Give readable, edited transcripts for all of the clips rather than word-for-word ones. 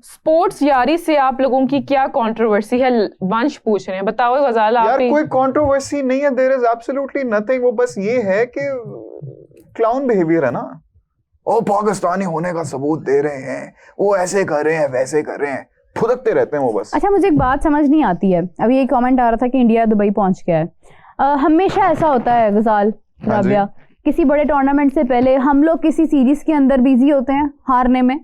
Sports यारी से आप लोगों की क्या कंट्रोवर्सी है? वंश पूछ रहे हैं, बताओ गजाल आप। यार कोई कंट्रोवर्सी नहीं है, देयर इज एब्सोल्युटली नथिंग। वो बस ये है कि क्लाउन बिहेवियर है ना, ओ पाकिस्तानी होने का सबूत दे रहे हैं, वो ऐसे कर रहे हैं वैसे कर रहे हैं, फुदकते रहते हैं वो बस। अच्छा, मुझे एक बात समझ नहीं आती है, अभी एक कमेंट आ रहा था कि इंडिया दुबई पहुंच गया है। हमेशा ऐसा होता है गजाल, राबिया, किसी बड़े टूर्नामेंट से पहले हम लोग किसी सीरीज के अंदर बिजी होते हैं हारने में,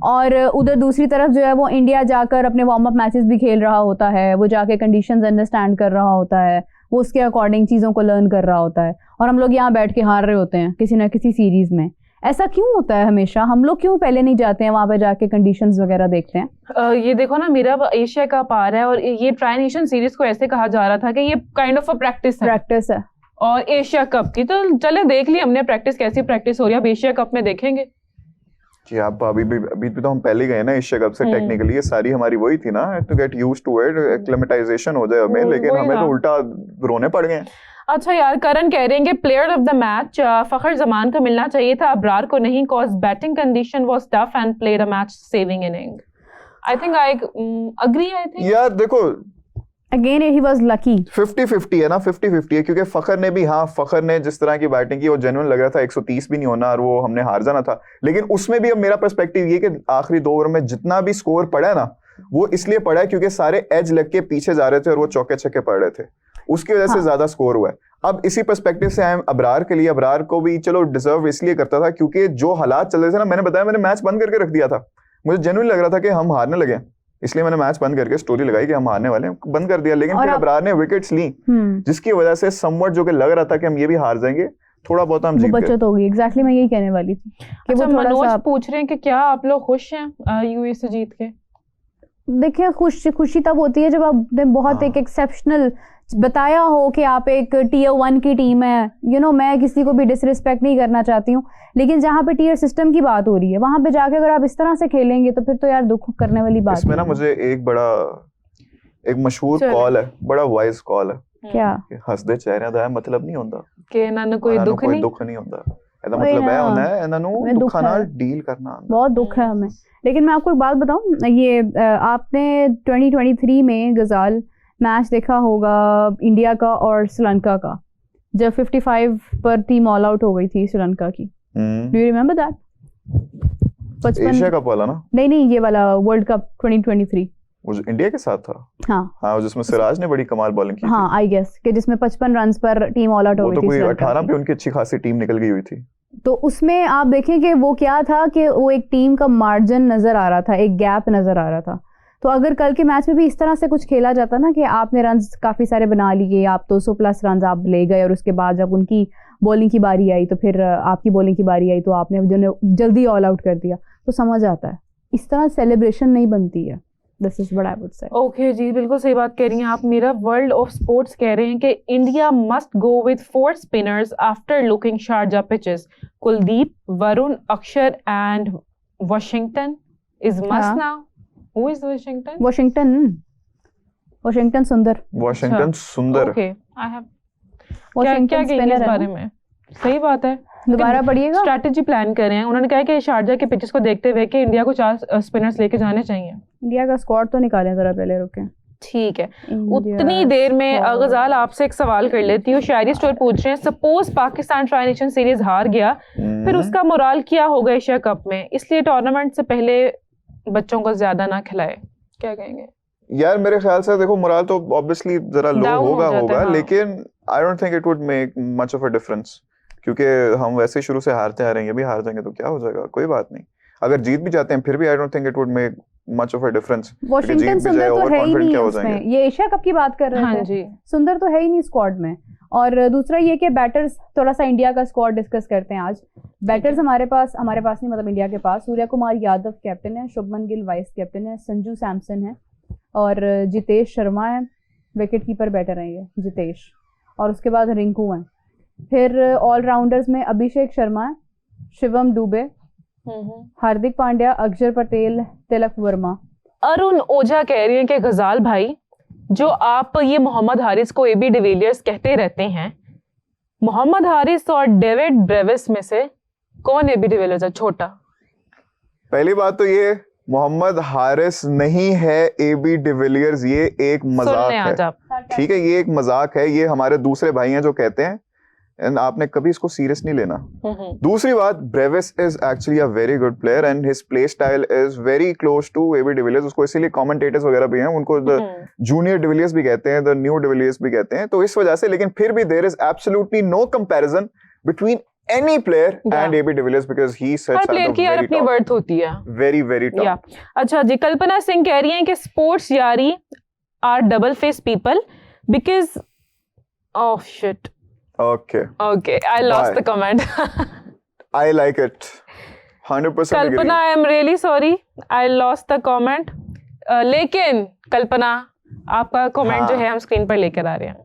और उधर दूसरी तरफ जो है वो इंडिया जाकर अपने वार्म अप मैचेस भी खेल रहा होता है, वो जाके कंडीशंस अंडरस्टैंड कर रहा होता है, वो उसके अकॉर्डिंग चीज़ों को लर्न कर रहा होता है, और हम लोग यहाँ बैठ के हार रहे होते हैं किसी ना किसी सीरीज में। ऐसा क्यों होता है हमेशा? हम लोग क्यों पहले नहीं जाते हैं वहां पे जाके कंडीशंस वगैरह देखते हैं? ये देखो ना, मेरा एशिया कप आ रहा है और ये ट्राई नेशन सीरीज को ऐसे कहा जा रहा था कि ये काइंड ऑफ अ प्रैक्टिस है और एशिया कप की, तो चले देख ली हमने प्रैक्टिस कैसी प्रैक्टिस हो रही है। अब एशिया कप में देखेंगे जी। आप अभी तो हम पहले गए ना एशिया कप से, टेक्निकली ये सारी हमारी वही थी ना, to get used to it, acclimatisation हो जाए हमें, लेकिन हमें तो उल्टा रोने पड़ गए। अच्छा यार, करण कह रहे हैं कि प्लेयर ऑफ द मैच फखर जमान को मिलना चाहिए था, अबरार को नहीं, cause batting condition was tough and played a match saving inning. I think I agree. I think यार देखो, अगेन ही वाज लकी। 50-50 है ना, 50-50 है, क्योंकि फखर ने भी, हाँ फखर ने जिस तरह की बैटिंग की वो जेन्युइन लग रहा था, 130 भी नहीं होना और वो हमने हार जाना था। लेकिन उसमें भी अब मेरा पर्सपेक्टिव ये कि आखिरी 2 ओवर में जितना भी स्कोर पड़ा है ना, वो इसलिए पड़ा है क्योंकि सारे एज लग के पीछे जा रहे थे और वो चौके छक्के पड़ रहे थे, उसकी वजह से ज्यादा स्कोर हुआ है। अब इसी पर्सपेक्टिव से आई एम अबरार के लिए, अबरार को भी चलो डिजर्व इसलिए करता था क्योंकि जो हालात चल रहे थे ना, मैंने बताया मैंने मैच बंद करके रख दिया था, मुझे जेन्युइन लग रहा था कि हम हारने लगे, इसलिए मैंने मैच बंद करके स्टोरी लगाई कि हम हारने वाले हैं, बंद कर दिया। लेकिन फिर अबरार ने विकेट्स ली जिसकी वजह से समवट जो कि लग रहा था कि हम ये भी हार जाएंगे, थोड़ा बहुत हम जीत गए, बचत होगी। एग्जैक्टली मैं यही कहने वाली थी कि अच्छा, वो थोड़ा मनोज सा पूछ रहे हैं कि क्या आप लोग खुश हैं यूएई से जीत के? देखिए, खुशी तब होती है जब आपने बहुत एक एक्सेप्शनल बताया हो कि आप एक टीयर 1 की टीम है। मैं किसी को भी डिसरिस्पेक्ट नहीं करना चाहती हूँ, लेकिन जहाँ पे टीयर सिस्टम की बात हो रही है वहां पे जाके अगर आप इस तरह से खेलेंगे तो फिर तो यार दुख करने वाली बात है। इसमें ना मुझे एक मशहूर कॉल है, बड़ा वाइज कॉल है, क्या? हसदे चेहरे दा मतलब नहीं होता कि ਇਹਨਾਂ ਨੂੰ ਕੋਈ दुख नहीं होता, ਇਹਦਾ मतलब है होना है ਇਹਨਾਂ ਨੂੰ ਦੁੱਖਾਂ ਨਾਲ डील करना। बहुत दुख है हमें। लेकिन मैं आपको एक बात बताऊं, ये आपने 2023 में गजाल मैच देखा होगा इंडिया का और श्रीलंका का, जब 55 पर टीम ऑल आउट हो गई थी श्रीलंका की। Do you remember that? 55 Asia cup वाला ना? नहीं, ये वाला वर्ल्ड कप 2023 वो इंडिया के साथ था। हाँ, जिसमें सिराज ने बड़ी कमाल बॉलिंग की हाँ, आई गेस कि जिसमें 55 रन पर टीम ऑल आउट हो गई थी। वो तो कोई 18 पे उनकी अच्छी खासी टीम निकल गई हुई थी। तो उसमें आप देखें कि वो क्या था कि वो एक टीम का मार्जिन नजर आ रहा था, एक गैप नजर आ रहा था। तो अगर कल के मैच में भी इस तरह से कुछ खेला जाता ना कि आपने रन काफी सारे बना लिए, आप 200 प्लस रन आप ले गए, और उसके बाद जब उनकी बॉलिंग की बारी आई तो फिर आपकी बॉलिंग की बारी आई तो आपने जल्दी ऑल आउट कर दिया, तो समझ आता है। इस तरह सेलिब्रेशन नहीं बनती है। This is what I would say. Okay ji, बिल्कुल सही बात कह रही हैं आप। मेरा वर्ल्ड ऑफ स्पोर्ट्स कह रहे हैं कि India must go with 4 spinners after looking Sharjah pitches. Kuldeep, Varun, Axar and Washington is must now. Who is Washington? Washington Sundar. Okay, I have क्या कहेंगे इस बारे में? सही बात है, दोबारा पढ़िएगा। स्ट्रैटेजी प्लान कर रहे हैं। उन्होंने कहा कि शारजा के पिचेस को देखते हुए कि इंडिया को 4 स्पिनर्स लेके जाने चाहिए। इंडिया का स्क्वाड तो निकालें जरा, पहले रुके। ठीक है, उतनी देर में गजाल आपसे एक सवाल कर लेती हूँ। शायरी स्टोर पूछ रहे हैं, suppose Pakistan tri nation series हार गया, फिर उसका मोराल क्या होगा एशिया कप में, इसलिए टूर्नामेंट से पहले बच्चों को ज्यादा ना खिलाए, क्या कहेंगे? यार मेरे ख्याल से देखो, मोराल तो ऑब्वियसली जरा लो होगा, हाँ। लेकिन I don't think it would make much of a difference, क्योंकि हम वैसे शुरू से हारते आ रहे हैं, भी हार जाएंगे तो क्या हो जाएगा, कोई बात नहीं। अगर जीत भी जाते हैं फिर भी I don't think it would make much of a difference. Washington सुंदर तो है ही नहीं उसमें, ये एशिया कप की बात कर रहे हाँ थे जी। सुंदर तो है ही नहीं स्क्वाड में। और दूसरा ये कि बैटर्स, थोड़ा सा इंडिया का स्क्वाड डिस्कस करते हैं आज। बैटर्स हमारे पास नहीं, मतलब इंडिया के पास सूर्य कुमार यादव कैप्टन है, शुभमन गिल वाइस कैप्टन है, संजू सैमसन है और जितेश शर्मा है, विकेट कीपर बैटर है ये जितेश, और उसके बाद रिंकू है। फिर ऑलराउंडर्स में अभिषेक शर्मा है, शिवम दुबे, हार्दिक पांड्या, अक्षर पटेल, तिलक वर्मा। अरुण ओझा कह रही हैं कि गजाल भाई, जो आप ये मोहम्मद हारिस को एबी डिविलियर्स कहते रहते हैं, मोहम्मद हारिस और डेविड ब्रेविस में से कौन एबी डिविलियर्स है छोटा? पहली बात तो ये मोहम्मद हारिस नहीं है AB डिविलियर्स, ये एक मजाक सुनने आज है, आप। ठीक है, ये एक मजाक है, ये हमारे दूसरे भाई हैं जो कहते हैं, एंड आपने कभी इसको सीरियस नहीं लेना। दूसरी बात, Brevis is actually a very good player and his play style is very close to AB de Villiers, उसको इसीलिए कमेंटेटर्स वगैरह भी हैं उनको द जूनियर डिविलियर्स भी कहते हैं, द न्यू डिविलियर्स भी कहते हैं, तो इस वजह से, लेकिन फिर भी there is absolutely no comparison between any player and AB de Villiers because he sits हर at प्लेयर the की यार very अपनी top, वर्थ होती है। very top। या अच्छा जी, कल्पना सिंह कह रही हैं कि स्पोर्ट्स यारी are double face people because of shit. Okay, I lost the comment. I like it 100% agree। Kalpana I am really sorry, I lost the comment. लेकिन कल्पना आपका कमेंट हाँ। जो है हम स्क्रीन पर लेकर आ रहे हैं।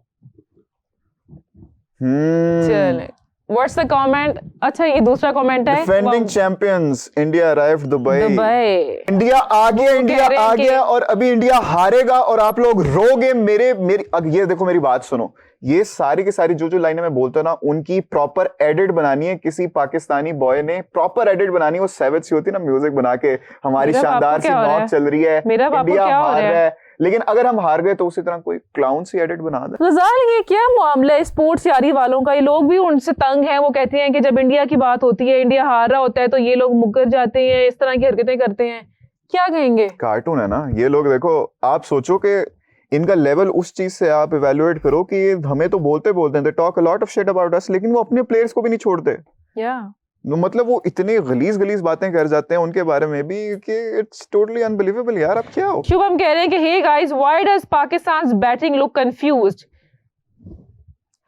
चले, व्हाट्स द कमेंट? अच्छा ये दूसरा कमेंट है। Defending champions India arrived Dubai. Dubai. India आ गया, वो इंडिया कह रहे हैं आ कि- गया और अभी इंडिया हारेगा और आप लोग रोगे। मेरी अब ये देखो, मेरी बात सुनो, ये सारी की सारी जो लाइनें मैं बोलता ना, उनकी प्रॉपर एडिट बनानी है, किसी पाकिस्तानी बॉय ने प्रॉपर एडिट बनानी है, वो सेवेज सी होती है ना म्यूजिक बना के, हमारी मेरा बाप को शानदार सी क्या हो रहा नॉट चल रही है, मेरा बाप को इंडिया क्या हो हार रहा है? रहा है, लेकिन अगर हम हार गए तो उसी तरह कोई क्लाउन सी एडिट बना दे। गजाल ये क्या मामला है स्पोर्ट्स यारी वालों का? ये लोग भी उनसे तंग हैं। वो कहते हैं कि जब इंडिया की बात होती है, इंडिया हार रहा होता है तो ये लोग मुकर जाते हैं, इस तरह की हरकतें करते हैं। क्या कहेंगे? कार्टून है ना ये लोग। देखो आप सोचो कि इनका लेवल उस चीज से आप इवेलुएट करो कि ये हमें तो बोलते हैं, they talk a lot of shit about us, लेकिन वो अपने प्लेयर्स को भी नहीं छोड़ते। या मतलब वो इतनी गलीज बातें कर जाते हैं उनके बारे में भी कि इट्स टोटली अनबिलीवेबल। यार अब क्या हो। शुभम कह रहे हैं कि hey guys, why does Pakistan's batting look confused,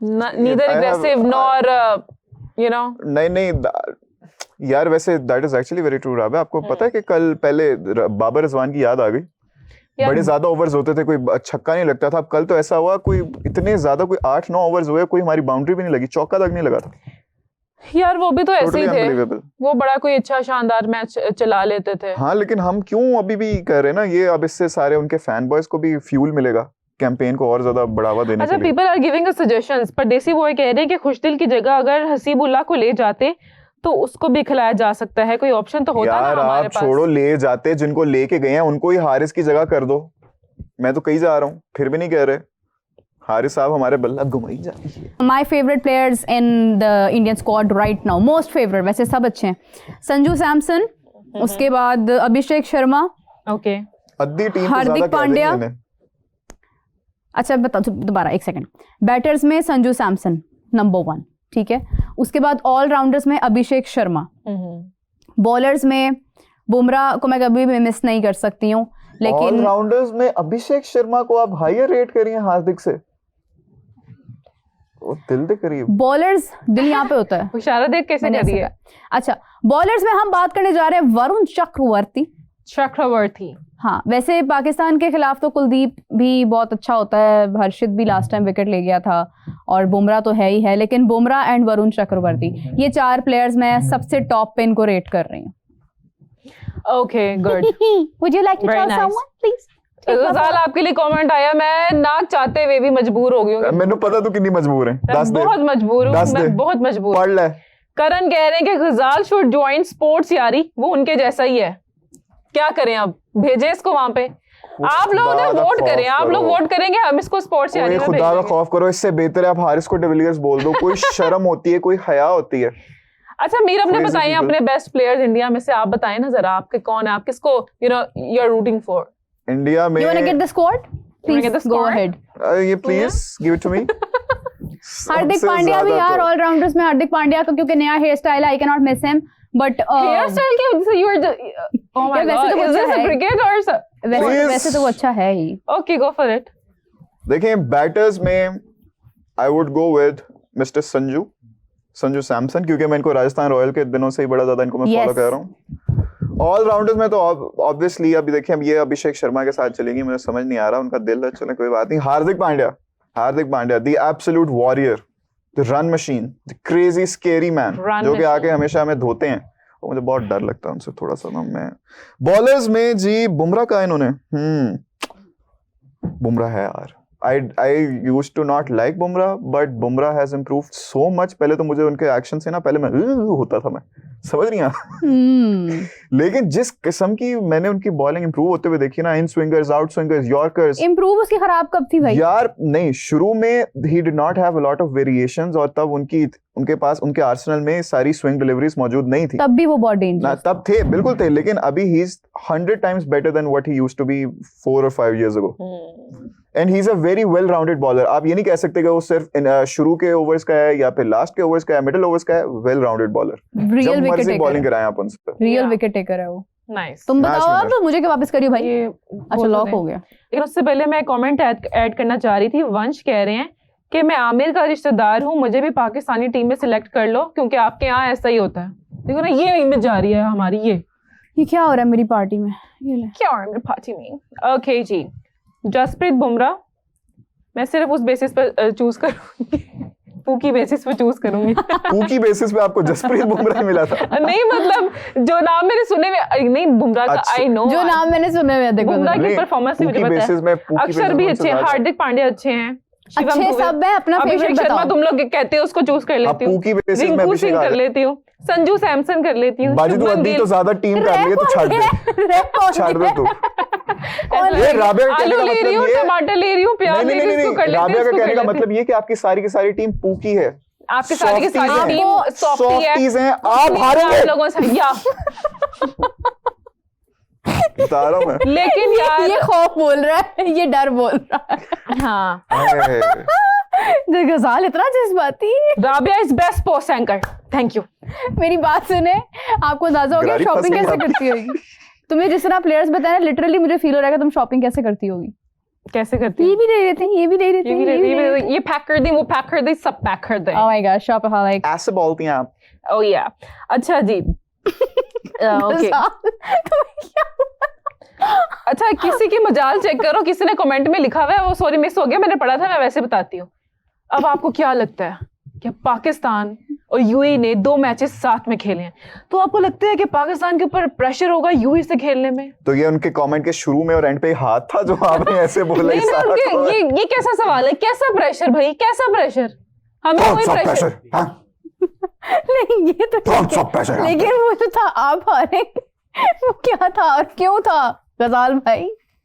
neither I have- aggressive nor you know. नहीं यार, वैसे that is actually very true. राबे आपको पता है कि कल पहले बाबर रिजवान की याद आ गई, बड़े ज्यादा ओवर्स होते थे, कोई छक्का नहीं लगता था। अब कल तो ऐसा हुआ, कोई इतने ज्यादा, कोई 8-9 ओवर्स हुए, कोई हमारी बाउंड्री भी नहीं लगी, चौका तक नहीं लगा था। यार वो भी तो ऐसे टोटली ही थे, अनबिलीवेबल। वो बड़ा कोई अच्छा शानदार मैच चला लेते थे। हाँ, लेकिन हम क्यों अभी भी कर रहे हैं ना ये, अब इससे सारे उनके फैन बॉयज को भी फ्यूल मिलेगा कैंपेन को और ज्यादा बढ़ावा देने अच्छा, के लिए। People are giving us suggestions. Pardesi boy कह रहे हैं कि खुशदिल की जगह अगर हसीबुल्लाह को ले जाते तो उसको भी खिलाया जा सकता है, कोई ऑप्शन तो होता यार ना हमारे आप पास। छोड़ो, ले जाते, जिनको लेके गए हैं उनको ही हारिस की जगह कर दो। मैं तो कहीं जा रहा हूँ, फिर भी नहीं कह रहे। हारिस साहब हमारे बल्ला घुमाई जा रही है। My favourite players in the Indian squad right now, most favourite, वैसे सब अच्छे हैं, संजू सैमसन, उसके बाद अभिषेक शर्मा, ओके, अद्दी टीम हार्दिक पांड्या। अच्छा बता दोबारा एक सेकंड। बैटर्स में संजू सैमसन नंबर 1, ठीक है। उसके बाद ऑलराउंडर्स में अभिषेक शर्मा, बॉलर्स में बुमराह को मैं कभी भी मिस नहीं कर सकती हूँ, लेकिन ऑलराउंडर्स में अभिषेक शर्मा को आप हायर रेट करिए हार्दिक से, वो दिल दे करीब। बॉलर्स, दिल यहाँ पे होता है, इशारा देख कैसे मैंने कर ऐसे दिया। कहा। अच्छा, बॉलर्स में हम बात करने जा रहे हैं वरुण चक्रवर्ती। चक्रवर्ती, हाँ, वैसे पाकिस्तान के खिलाफ तो कुलदीप भी बहुत अच्छा होता है, हर्षित भी लास्ट टाइम विकेट ले गया था, और बुमराह तो है ही है, लेकिन बुमराह एंड वरुण चक्रवर्ती, ये 4 प्लेयर्स मैं सबसे टॉप पे इनको रेट कर रही हूँ। Okay, good. Would you like to Very tell nice. someone, please? गजाल आपके लिए कमेंट आया, मैं नाक चाहते हुए भी मजबूर हो गई हूँ। मैंने पता तू कितनी मजबूर है, मैं दस दे, बहुत मजबूर हूँ, दस दे। मैं बहुत मजबूर हूँ। पढ़ ले। करण कह रहे हैं कि गजाल शुड ज्वाइन स्पोर्ट्स यारी, वो उनके जैसा ही है। क्या करें अब, भेजें इसको वहां पे? आप लोग खुदा का वोट खौफ करें, आप लोग करो। वोट करेंगे, हम इसको स्पोर्ट्स यारी कोई में खुदा का भेजेंगे। खौफ करो, इससे बेहतर है आप हारिस को डिविलियर्स बोल दो। कोई शर्म होती है, कोई हया होती है। अच्छा मीर, अपने Crazy बताइए people. अपने बेस्ट प्लेयर्स इंडिया में से, आप बताएं ना जरा, आपके कौन है, आप किसको you are rooting for? India में You want to get the squad? wanna get Please the go squad? ahead. ये please give it to me. Hardik Pandya भी यार, ऑलराउंडर्स में हार्दिक पांड्या का क्योंकि नया हेयर स्टाइल है, I can not miss him, but here style की वजह से यू आर ओह माय वैसे तो गॉड, वो इज अच्छा दिस अ है। क्रिकेट और Please. वैसे तो वो अच्छा है ही। Okay, go for it. देखें बैटर्स में I would go with mister Sanju Samson, क्योंकि मैं इनको राजस्थान रॉयल के दिनों से ही बड़ा ज्यादा इनको मैं फॉलो Yes. कर रहा हूँ। ऑलराउंडर्स में तो ऑब्वियसली अभी देखिए, अब ये अभिषेक शर्मा के साथ चलेंगी, मुझे समझ नहीं आ रहा, उनका दिल है, चले कोई बात नहीं। Hardik Pandya the absolute warrior, the run machine, the crazy scary man, Run जो कि machine. आके हमेशा हमें धोते हैं, और मुझे बहुत डर लगता है उनसे थोड़ा सा ना। मैं बॉलर्स में जी बुमराह का इन्होंने बुमराह है यार। I used to not like Bumrah, but Bumrah has improved so much। पहले तो मुझे उनके एक्शन से ना, पहले मैं होता था मैं, समझ रही हैं? लेकिन जिस किस्म की मैंने उनकी बॉलिंग इंप्रूव होते हुए देखी ना, in swingers, out swingers, yorkers, improve उसकी खराब कब थी भाई? यार नहीं, शुरू में ही did not have a lot of variations, और तब उनके पास उनके आर्सेनल में सारी स्विंग डिलीवरीज मौजूद नहीं थी। तब भी वो बहुत ना डेंजरस। तब थे, बिल्कुल थे, लेकिन अभी ही is 100 times better than what he used to be 4 or 5 years ago. And he is a very well rounded bowler. आप ये नहीं कह सकते कि वो सिर्फ शुरू के ओवर्स का है या फिर लास्ट के ओवर्स का है, मिडिल ओवर्स का है, वेल राउंडेड बॉलर। रियल जब विकेट मर्जी टेकर बॉलिंग कराएं आप उनसे। Real Yeah. विकेट टेकर है वो। नाइस। तुम Match बताओ winner. अब मुझे क्या वापस करियो भाई? ये अच्छा बोल लॉक रहे हो हैं। गया। लेकिन उससे पहले मैं कमेंट ऐड करना चाह रही थी। वंश कह रहे हैं कि मैं आमिर का रिश्तेदार हूँ, मुझे भी पाकिस्तानी टीम में सिलेक्ट कर लो क्योंकि आपके यहाँ ऐसा ही होता है। देखो ना, ये इमेज जा रही है हमारी। ये क्या हो रहा है मेरी पार्टी में? ये ले। क्या हो रहा है मेरी पार्टी में? ओके जी, जसप्रीत बुमराह मैं सिर्फ उस बेसिस पर चूज करूंगी, पूकी बेसिस पर चूज करूंगी। पूकी बेसिस पे आपको जसप्रीत बुमराह मिला था? नहीं मतलब जो नाम मेरे सुने में, नहीं बुमराह का अच्छा। आई नो, जो नाम मैंने सुने हुए हैं, देखो बुमराह की नहीं, परफॉर्मेंस मुझे पूकी पता बेसिस में, है। पूकी अक्षर बेसिस भी में अच्छे हैं, ज्यादा। हार्दिक पांड्या अच्छे हैं, शिवम अच्छे दुबे, सब है। अपना अभिषेक फेवरेट शर्मा बताओ। तुम लोग कहते हो उसको चूज कर आप लेती हूँ, पूकी बेसिस में रिंकू अभिषेक सिंह आ कर गए। लेती हूँ, संजू सैमसन कर लेती हूँ, बाजी तू शुभमन अद्दी गिल। तो ज्यादा टीम कर लिए, तो छाड़ दे, छाड़ दे तू। ये राबिया का कहने आलू का ले रही मतलब हूँ, ये, टमाटर ले रही हूँ, प्याज ले रही हूँ, इसको कर लेते हैं, राबिया का इसको कहने कर का लेते हैं। मतलब ये कि आपकी सारी की सारी टीम पूकी है, आपके सारी की सारी Softies हैं। टीम सॉफ्टी है, Softies हैं, आप हारेंगे। आप लोगों से या बता रहा हूं मैं। लेकिन यार ये खौफ बोल रहा है, ये डर बोल रहा है। हाँ, हाय। जो गजाल इतना जज्बाती। Rabia is best post anchor, thank you. मेरी बात सुने, आपको अंदाजा हो गया गाड़ी शॉपिंग फंस गई कैसे आप। करती होगी? तुमने जिस तरह प्लेयर्स बताया, लिटरली मुझे फील हो रहा है कि तुम शॉपिंग कैसे करती होगी। कैसे करती ये हूँ? भी दे देते हैं, ये भी दे देते ये हैं, भी ये रहती भी दे है, देते हैं। ये पैक कर दी, वो पैक कर दी, सब पैक कर दे। Oh my god, shopaholic. ऐसे बोलती हैं आप। ओह या, अच्छा जी। ओके, अच्छा किसी की मजाल चेक करो, किसी ने कमेंट में लिखा हुआ है, वो सॉरी मिस हो गया, मैंने पढ़ा था, मैं वैसे बताती हूँ। अब आपको क्या लगता है कि पाकिस्तान और यूएई ने 2 मैचेस साथ में खेले हैं, तो आपको लगता है कि पाकिस्तान के ऊपर प्रेशर होगा यूएई से खेलने में? तो ये उनके कमेंट के शुरू में और एंड पे हाथ था जो आपने ऐसे बोला। नहीं नहीं, इशारा उनके करो। ये कैसा सवाल है? कैसा प्रेशर भाई, कैसा प्रेशर? हमें कौन कोई सा प्रेशर प्रेशर? हाँ? नहीं ये तो कौन ठीक सा है, प्रेशर? लेकिन वो जो था आप हारे, वो क्या था और क्यों था गजाल भाई?